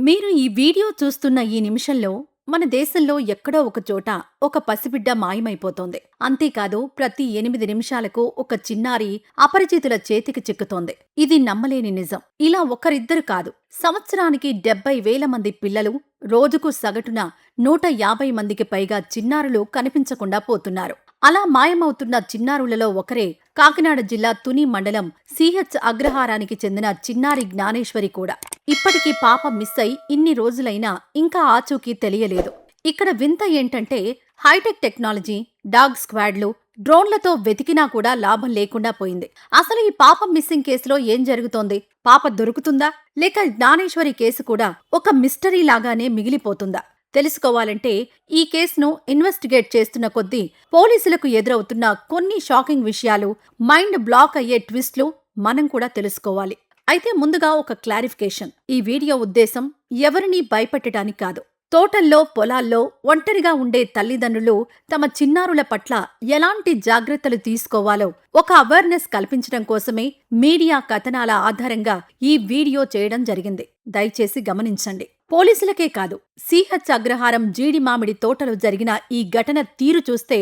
మీరు ఈ వీడియో చూస్తున్న ఈ నిమిషంలో మన దేశంలో ఎక్కడో ఒక చోట ఒక పసిబిడ్డ మాయమైపోతోంది. అంతేకాదు ప్రతి 8 నిమిషాలకు ఒక చిన్నారి అపరిచితుల చేతికి చిక్కుతోంది. ఇది నమ్మలేని నిజం. ఇలా ఒకరిద్దరు కాదు, సంవత్సరానికి 70,000 మంది పిల్లలు, రోజుకు సగటున 150 మందికి పైగా చిన్నారులు కనిపించకుండా పోతున్నారు. అలా మాయమవుతున్న చిన్నారులలో ఒకరే కాకినాడ జిల్లా తుని మండలం సిహెచ్ అగ్రహారానికి చెందిన చిన్నారి జ్ఞానేశ్వరి కూడా. ఇప్పటికీ పాప మిస్ అయి ఇన్ని రోజులైనా ఇంకా ఆచూకీ తెలియలేదు. ఇక్కడ వింత ఏంటంటే హైటెక్ టెక్నాలజీ, డాగ్ స్క్వాడ్లు, డ్రోన్లతో వెతికినా కూడా లాభం లేకుండా పోయింది. అసలు ఈ పాప మిస్సింగ్ కేసులో ఏం జరుగుతోంది? పాప దొరుకుతుందా, లేక జ్ఞానేశ్వరి కేసు కూడా ఒక మిస్టరీ లాగానే మిగిలిపోతుందా? తెలుసుకోవాలంటే ఈ కేసును ఇన్వెస్టిగేట్ చేస్తున్న కొద్దీ పోలీసులకు ఎదురవుతున్న కొన్ని షాకింగ్ విషయాలు, మైండ్ బ్లాక్ అయ్యే ట్విస్ట్లు మనం కూడా తెలుసుకోవాలి. అయితే ముందుగా ఒక క్లారిఫికేషన్. ఈ వీడియో ఉద్దేశం ఎవరినీ భయపెట్టడానికి కాదు. తోటల్లో, పొలాల్లో ఒంటరిగా ఉండే తల్లిదండ్రులు తమ చిన్నారుల పట్ల ఎలాంటి జాగ్రత్తలు తీసుకోవాలో ఒక అవేర్నెస్ కల్పించడం కోసమే మీడియా కథనాల ఆధారంగా ఈ వీడియో చేయడం జరిగింది. దయచేసి గమనించండి. పోలీసులకే కాదు, సిహెచ్ అగ్రహారం జీడి మామిడి తోటలో జరిగిన ఈ ఘటన తీరు చూస్తే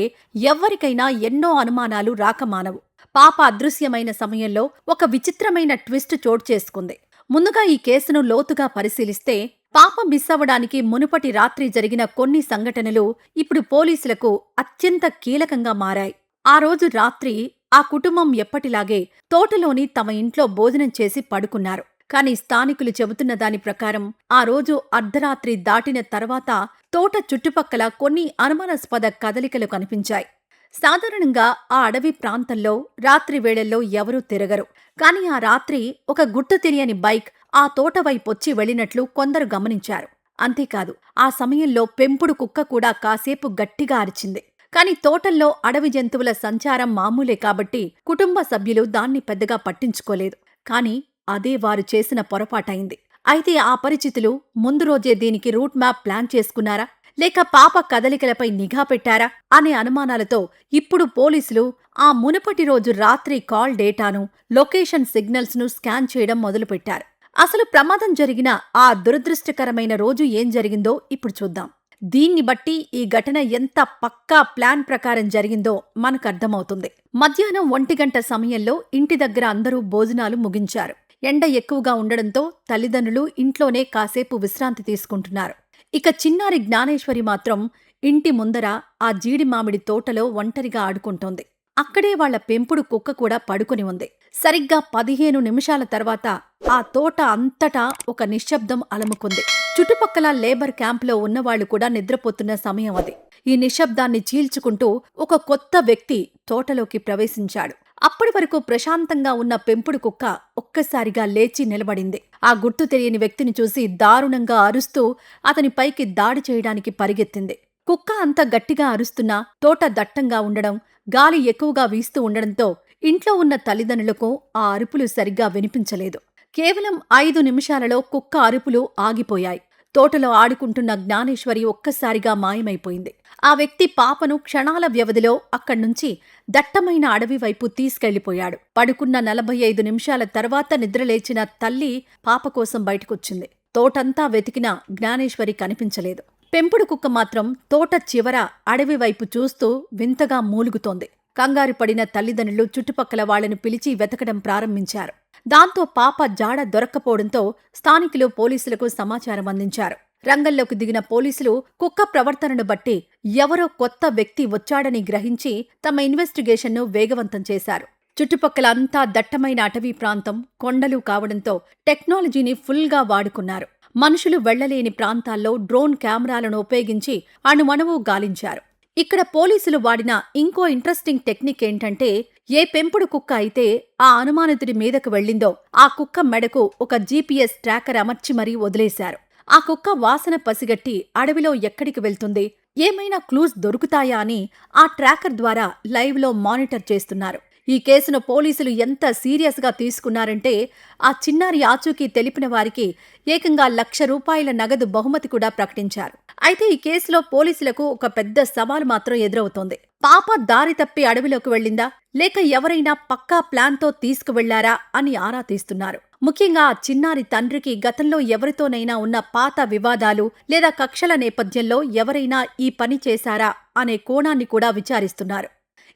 ఎవ్వరికైనా ఎన్నో అనుమానాలు రాకమానవు. పాప అదృశ్యమైన సమయంలో ఒక విచిత్రమైన ట్విస్ట్ చోటు చేసుకుంది. ముందుగా ఈ కేసును లోతుగా పరిశీలిస్తే పాప మిస్ అవ్వడానికి మునుపటి రాత్రి జరిగిన కొన్ని సంఘటనలు ఇప్పుడు పోలీసులకు అత్యంత కీలకంగా మారాయి. ఆ రోజు రాత్రి ఆ కుటుంబం ఎప్పటిలాగే తోటలోని తమ ఇంట్లో భోజనం చేసి పడుకున్నారు. కాని స్థానికులు చెబుతున్న దాని ప్రకారం ఆ రోజు అర్ధరాత్రి దాటిన తర్వాత తోట చుట్టుపక్కల కొన్ని అనుమానాస్పద కదలికలు కనిపించాయి. సాధారణంగా ఆ అడవి ప్రాంతంలో రాత్రి వేళల్లో ఎవరూ తిరగరు. కాని ఆ రాత్రి ఒక గుర్తు తెలియని బైక్ ఆ తోట వైపొచ్చి వెళ్లినట్లు కొందరు గమనించారు. అంతేకాదు, ఆ సమయంలో పెంపుడు కుక్క కూడా కాసేపు గట్టిగా అరిచింది. కాని తోటల్లో అడవి జంతువుల సంచారం మామూలే కాబట్టి కుటుంబ సభ్యులు దాన్ని పెద్దగా పట్టించుకోలేదు. కాని అదే వారు చేసిన పొరపాటైంది. అయితే ఆ పరిచితులు ముందు రోజే దీనికి రూట్ మ్యాప్ ప్లాన్ చేసుకున్నారా, లేక పాప కదలికలపై నిఘా పెట్టారా అనే అనుమానాలతో ఇప్పుడు పోలీసులు ఆ మునుపటి రోజు రాత్రి కాల్ డేటాను, లొకేషన్ సిగ్నల్స్ ను స్కాన్ చేయడం మొదలుపెట్టారు. అసలు ప్రమాదం జరిగిన ఆ దురదృష్టకరమైన రోజు ఏం జరిగిందో ఇప్పుడు చూద్దాం. దీన్ని బట్టి ఈ ఘటన ఎంత పక్కా ప్లాన్ ప్రకారం జరిగిందో మనకర్థమవుతుంది. మధ్యాహ్నం 1 గంట సమయంలో ఇంటి దగ్గర అందరూ భోజనాలు ముగించారు. ఎండ ఎక్కువగా ఉండడంతో తల్లిదండ్రులు ఇంట్లోనే కాసేపు విశ్రాంతి తీసుకుంటున్నారు. ఇక చిన్నారి జ్ఞానేశ్వరి మాత్రం ఇంటి ముందర ఆ జీడి మామిడి తోటలో ఒంటరిగా ఆడుకుంటోంది. అక్కడే వాళ్ల పెంపుడు కుక్క కూడా పడుకుని ఉంది. సరిగ్గా 15 నిమిషాల తర్వాత ఆ తోట అంతటా ఒక నిశ్శబ్దం అలముకుంది. చుట్టుపక్కల లేబర్ క్యాంపులో ఉన్నవాళ్లు కూడా నిద్రపోతున్న సమయం అది. ఈ నిశ్శబ్దాన్ని చీల్చుకుంటూ ఒక కొత్త వ్యక్తి తోటలోకి ప్రవేశించాడు. అప్పటి వరకు ప్రశాంతంగా ఉన్న పెంపుడు కుక్క ఒక్కసారిగా లేచి నిలబడింది. ఆ గుర్తు తెలియని వ్యక్తిని చూసి దారుణంగా అరుస్తూ అతని పైకి దాడి చేయడానికి పరిగెత్తింది. కుక్క అంత గట్టిగా అరుస్తున్నా తోట దట్టంగా ఉండడం, గాలి ఎక్కువగా వీస్తూ ఉండడంతో ఇంట్లో ఉన్న తల్లిదండ్రులకు ఆ అరుపులు సరిగ్గా వినిపించలేదు. కేవలం 5 నిమిషాలలో కుక్క అరుపులు ఆగిపోయాయి. తోటలో ఆడుకుంటున్న జ్ఞానేశ్వరి ఒక్కసారిగా మాయమైపోయింది. ఆ వ్యక్తి పాపను క్షణాల వ్యవధిలో అక్కడ్నుంచి దట్టమైన అడవి వైపు తీసుకెళ్లిపోయాడు. పడుకున్న 45 నిమిషాల తర్వాత నిద్రలేచిన తల్లి పాప కోసం బయటకొచ్చింది. తోటంతా వెతికినా జ్ఞానేశ్వరి కనిపించలేదు. పెంపుడు కుక్క మాత్రం తోట చివర అడవి వైపు చూస్తూ వింతగా మూలుగుతోంది. కంగారు పడిన తల్లిదండ్రులు చుట్టుపక్కల వాళ్లను పిలిచి వెతకడం ప్రారంభించారు. దాంతో పాప జాడ దొరక్కపోవడంతో స్థానికులు పోలీసులకు సమాచారం అందించారు. రంగంలోకి దిగిన పోలీసులు కుక్క ప్రవర్తనను బట్టి ఎవరో కొత్త వ్యక్తి వచ్చాడని గ్రహించి తమ ఇన్వెస్టిగేషన్ను వేగవంతం చేశారు. చుట్టుపక్కల అంతా దట్టమైన అటవీ ప్రాంతం, కొండలు కావడంతో టెక్నాలజీని ఫుల్గా వాడుకున్నారు. మనుషులు వెళ్లలేని ప్రాంతాల్లో డ్రోన్ కెమెరాలను ఉపయోగించి అణువణువు గాలించారు. ఇక్కడ పోలీసులు వాడిన ఇంకో ఇంట్రెస్టింగ్ టెక్నిక్ ఏంటంటే, ఏ పెంపుడు కుక్క అయితే ఆ అనుమానితుడి మీదకు వెళ్ళిందో ఆ కుక్క మెడకు ఒక జీపీఎస్ ట్రాకర్ అమర్చి మరీ వదిలేశారు. ఆ కుక్క వాసన పసిగట్టి అడవిలో ఎక్కడికి వెళ్తుంది, ఏమైనా క్లూస్ దొరుకుతాయా అని ఆ ట్రాకర్ ద్వారా లైవ్లో మానిటర్ చేస్తున్నారు. ఈ కేసును పోలీసులు ఎంత సీరియస్గా తీసుకున్నారంటే ఆ చిన్నారి ఆచూకీ తెలిపిన వారికి ఏకంగా ₹1,00,000 నగదు బహుమతి కూడా ప్రకటించారు. అయితే ఈ కేసులో పోలీసులకు ఒక పెద్ద సవాలు మాత్రం ఎదురవుతోంది. పాప దారి తప్పి అడవిలోకి వెళ్ళిందా, లేక ఎవరైనా పక్కా ప్లాన్తో తీసుకువెళ్లారా అని ఆరా తీస్తున్నారు. ముఖ్యంగా ఆ చిన్నారి తండ్రికి గతంలో ఎవరితోనైనా ఉన్న పాత వివాదాలు లేదా కక్షల నేపథ్యంలో ఎవరైనా ఈ పని చేశారా అనే కోణాన్ని కూడా విచారిస్తున్నారు.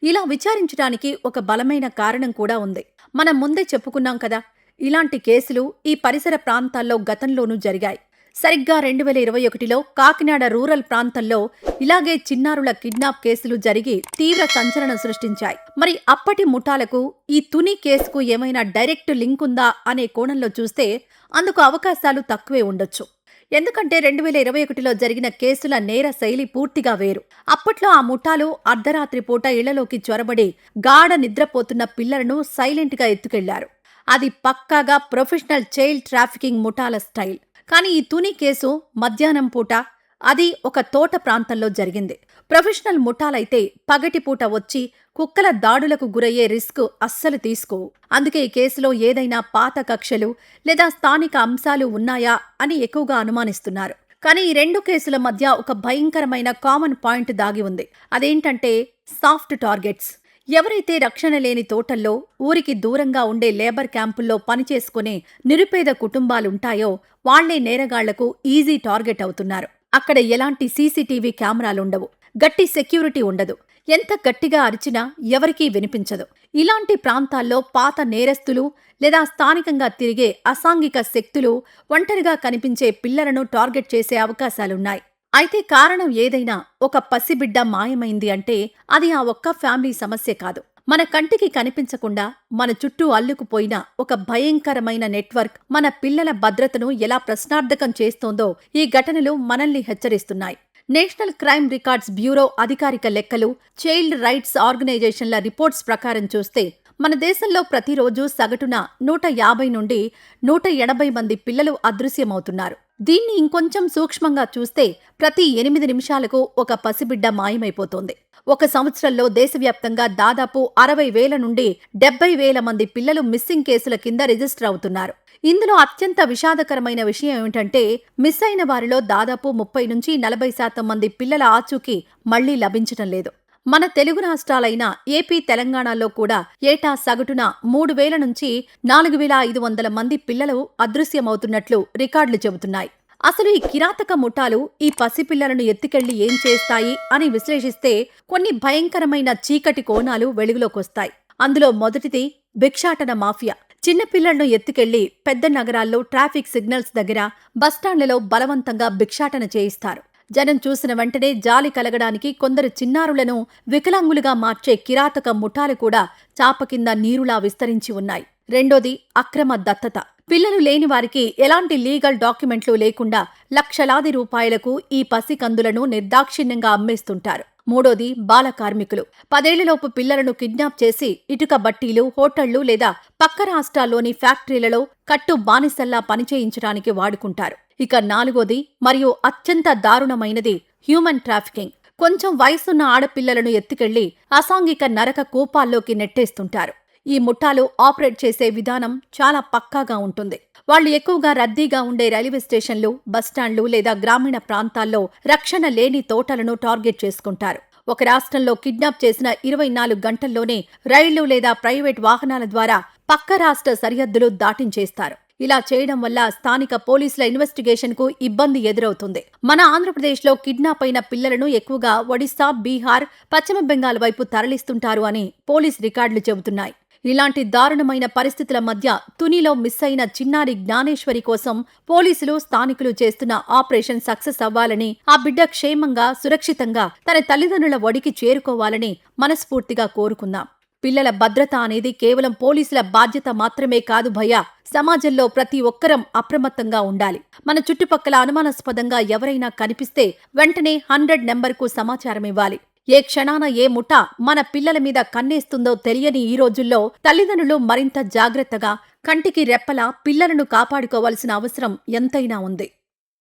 ఇలా విచారించడానికి ఒక బలమైన కారణం కూడా ఉంది. మనం ముందే చెప్పుకున్నాం కదా, ఇలాంటి కేసులు ఈ పరిసర ప్రాంతాల్లో గతంలోనూ జరిగాయి. సరిగ్గా 2021లో కాకినాడ రూరల్ ప్రాంతంలో ఇలాగే చిన్నారుల కిడ్నాప్ కేసులు జరిగి తీవ్ర సంచలనం సృష్టించాయి. మరి అప్పటి ముఠాలకు ఈ తుని కేసుకు ఏమైనా డైరెక్ట్ లింక్ ఉందా అనే కోణంలో చూస్తే అందుకు అవకాశాలు తక్కువే ఉండొచ్చు. ఎందుకంటే 2021లో జరిగిన కేసుల నేర శైలి పూర్తిగా వేరు. అప్పట్లో ఆ ముఠాలు అర్ధరాత్రి పూట ఇళ్లలోకి చొరబడి గాఢ నిద్రపోతున్న పిల్లలను సైలెంట్గా ఎత్తుకెళ్లారు. అది పక్కాగా ప్రొఫెషనల్ చైల్డ్ ట్రాఫికింగ్ ముఠాల స్టైల్. కానీ ఈ తుని కేసు మధ్యాహ్నం పూట, అది ఒక తోట ప్రాంతంలో జరిగింది. ప్రొఫెషనల్ ముఠాలైతే పగటిపూట వచ్చి కుక్కల దాడులకు గురయ్యే రిస్క్ అస్సలు తీసుకోవు. అందుకే ఈ కేసులో ఏదైనా పాత కక్షలు లేదా స్థానిక అంశాలు ఉన్నాయా అని ఎక్కువగా అనుమానిస్తున్నారు. కానీ ఈ రెండు కేసుల మధ్య ఒక భయంకరమైన కామన్ పాయింట్ దాగి ఉంది. అదేంటంటే సాఫ్ట్ టార్గెట్స్. ఎవరైతే రక్షణ లేని తోటల్లో, ఊరికి దూరంగా ఉండే లేబర్ క్యాంపుల్లో పనిచేసుకునే నిరుపేద కుటుంబాలుంటాయో వాళ్లే నేరగాళ్లకు ఈజీ టార్గెట్ అవుతున్నారు. అక్కడ ఎలాంటి సీసీటీవీ కెమెరాలుండవు, గట్టి సెక్యూరిటీ ఉండదు, ఎంత గట్టిగా అరిచినా ఎవరికీ వినిపించదు. ఇలాంటి ప్రాంతాల్లో పాత నేరస్తులు లేదా స్థానికంగా తిరిగే అసాంఘిక శక్తులు ఒంటరిగా కనిపించే పిల్లలను టార్గెట్ చేసే అవకాశాలున్నాయి. అయితే కారణం ఏదైనా, ఒక పసిబిడ్డ మాయమైంది అంటే అది ఆ ఒక్క ఫ్యామిలీ సమస్య కాదు. మన కంటికి కనిపించకుండా మన చుట్టూ అల్లుకుపోయిన ఒక భయంకరమైన నెట్వర్క్ మన పిల్లల భద్రతను ఎలా ప్రశ్నార్థకం చేస్తోందో ఈ ఘటనలు మనల్ని హెచ్చరిస్తున్నాయి. నేషనల్ క్రైమ్ రికార్డ్స్ బ్యూరో అధికారిక లెక్కలు, చైల్డ్ రైట్స్ ఆర్గనైజేషన్ల రిపోర్ట్స్ ప్రకారం చూస్తే మన దేశంలో ప్రతిరోజు సగటున 150 నుండి 180 మంది పిల్లలు అదృశ్యమవుతున్నారు. దీన్ని ఇంకొంచెం సూక్ష్మంగా చూస్తే ప్రతి 8 నిమిషాలకు ఒక పసిబిడ్డ మాయమైపోతోంది. ఒక సంవత్సరంలో దేశవ్యాప్తంగా దాదాపు 60,000 నుండి 70,000 మంది పిల్లలు మిస్సింగ్ కేసుల కింద రిజిస్టర్ అవుతున్నారు. ఇందులో అత్యంత విషాదకరమైన విషయం ఏమిటంటే మిస్ అయిన వారిలో దాదాపు 30 నుంచి 40% మంది పిల్లల ఆచూకీ మళ్లీ లభించటం లేదు. మన తెలుగు రాష్ట్రాలైన ఏపీ, తెలంగాణలో కూడా ఏటా సగటున 3,000 నుంచి 4,500 మంది పిల్లలు అదృశ్యమవుతున్నట్లు రికార్డులు చెబుతున్నాయి. అసలు ఈ కిరాతక ముఠాలు ఈ పసిపిల్లలను ఎత్తుకెళ్లి ఏం చేస్తాయి అని విశ్లేషిస్తే కొన్ని భయంకరమైన చీకటి కోణాలు వెలుగులోకొస్తాయి. అందులో మొదటిది భిక్షాటన మాఫియా. చిన్నపిల్లలను ఎత్తుకెళ్లి పెద్ద నగరాల్లో ట్రాఫిక్ సిగ్నల్స్ దగ్గర, బస్టాండ్లలో బలవంతంగా భిక్షాటన చేయిస్తారు. జనం చూసిన వెంటనే జాలి కలగడానికి కొందరు చిన్నారులను వికలాంగులుగా మార్చే కిరాతక ముఠాలు కూడా చాప కింద నీరులా విస్తరించి ఉన్నాయి. రెండోది అక్రమ దత్తత. పిల్లలు లేని వారికి ఎలాంటి లీగల్ డాక్యుమెంట్లు లేకుండా లక్షలాది రూపాయలకు ఈ పసికందులను నిర్దాక్షిణ్యంగా అమ్మేస్తుంటారు. మూడోది బాల కార్మికులు. 10 ఏళ్లలోపు పిల్లలను కిడ్నాప్ చేసి ఇటుక బట్టీలు, హోటళ్లు లేదా పక్క రాష్ట్రాల్లోని ఫ్యాక్టరీలలో కట్టు బానిసల్లా పనిచేయించడానికి వాడుకుంటారు. ఇక నాలుగోది మరియు అత్యంత దారుణమైనది హ్యూమన్ ట్రాఫికింగ్. కొంచెం వయసున్న ఆడపిల్లలను ఎత్తుకెళ్లి అసాంఘిక నరక కూపాల్లోకి నెట్టేస్తుంటారు. ఈ ముఠాలు ఆపరేట్ చేసే విధానం చాలా పక్కాగా ఉంటుంది. వాళ్లు ఎక్కువగా రద్దీగా ఉండే రైల్వే స్టేషన్లు, బస్టాండ్లు లేదా గ్రామీణ ప్రాంతాల్లో రక్షణ లేని తోటలను టార్గెట్ చేసుకుంటారు. ఒక రాష్ట్రంలో కిడ్నాప్ చేసిన 24 గంటల్లోనే రైళ్లు లేదా ప్రైవేట్ వాహనాల ద్వారా పక్క రాష్ట్ర సరిహద్దులు దాటించేస్తారు. ఇలా చేయడం వల్ల స్థానిక పోలీసుల ఇన్వెస్టిగేషన్కు ఇబ్బంది ఎదురవుతుంది. మన ఆంధ్రప్రదేశ్లో కిడ్నాప్ అయిన పిల్లలను ఎక్కువగా ఒడిశా, బీహార్, పశ్చిమ బెంగాల్ వైపు తరలిస్తుంటారు అని పోలీస్ రికార్డులు చెబుతున్నాయి. ఇలాంటి దారుణమైన పరిస్థితుల మధ్య తునిలో మిస్ అయిన చిన్నారి జ్ఞానేశ్వరి కోసం పోలీసులు, స్థానికులు చేస్తున్న ఆపరేషన్ సక్సెస్ అవ్వాలని, ఆ బిడ్డ క్షేమంగా, సురక్షితంగా తన తల్లిదండ్రుల ఒడికి చేరుకోవాలని మనస్ఫూర్తిగా కోరుకుందాం. పిల్లల భద్రత అనేది కేవలం పోలీసుల బాధ్యత మాత్రమే కాదు భయ్యా. సమాజంలో ప్రతి ఒక్కరం అప్రమత్తంగా ఉండాలి. మన చుట్టుపక్కల అనుమానాస్పదంగా ఎవరైనా కనిపిస్తే వెంటనే 100 నెంబర్కు సమాచారం ఇవ్వాలి. ఏ క్షణాన ఏ ముఠా మన పిల్లల మీద కన్నేస్తుందో తెలియని ఈ రోజుల్లో తల్లిదండ్రులు మరింత జాగ్రత్తగా, కంటికి రెప్పలా పిల్లలను కాపాడుకోవాల్సిన అవసరం ఎంతైనా ఉంది.